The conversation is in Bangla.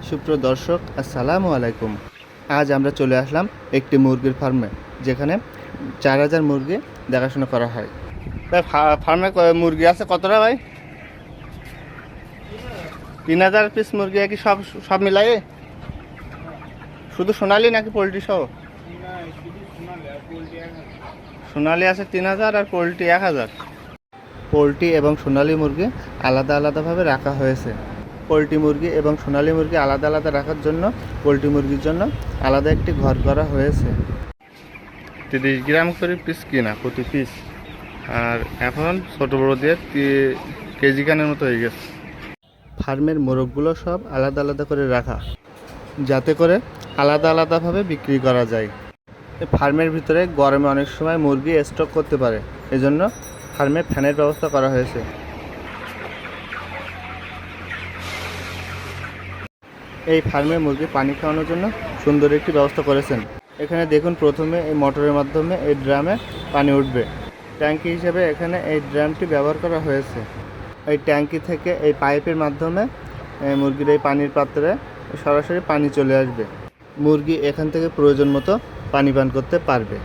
সুপ্রিয় দর্শক, আসসালামু আলাইকুম। আজ আমরা চলে আসলাম একটি মুরগির ফার্মে, যেখানে 4000 মুরগি দেখাশোনা করা হয়। তাই ফার্মে মুরগি আছে কতটা ভাই? 3000 পিস মুরগি কি সব সব মিলাই? শুধু সোনালি নাকি পোলট্রি সহ? সোনালি আছে 3000 আর পোলট্রি 1000। পোলট্রি এবং সোনালি মুরগি আলাদা আলাদাভাবে রাখা হয়েছে। পোলট্রি মুরগি এবং সোনালি মুরগি আলাদা আলাদা রাখার জন্য পোলট্রি মুরগির জন্য আলাদা একটি ঘর করা হয়েছে। 30 গ্রাম করে পিস কিনা প্রতি পিস, আর এখন ছোটো বড়ো দিয়ে কেজি কানের মতো হয়ে গেছে। ফার্মের মোরগগুলো সব আলাদা আলাদা করে রাখা, যাতে করে আলাদা আলাদাভাবে বিক্রি করা যায়। ফার্মের ভিতরে গরমে অনেক সময় মুরগি স্টক করতে পারে, এজন্য ফার্মে ফ্যানের ব্যবস্থা করা হয়েছে। এই ফার্মে মুরগি পানি খাওয়ানোর জন্য সুন্দর একটি ব্যবস্থা করেছেন। এখানে দেখুন, প্রথমে এই মোটরের মাধ্যমে এই ড্রামে পানি উঠবে। ট্যাঙ্কি হিসেবে এখানে এই ড্রামটি ব্যবহার করা হয়েছে। এই ট্যাঙ্কি থেকে এই পাইপের মাধ্যমে মুরগির এই পানির পাত্রে সরাসরি পানি চলে আসবে। মুরগি এখান থেকে প্রয়োজন মতো পানি পান করতে পারবে।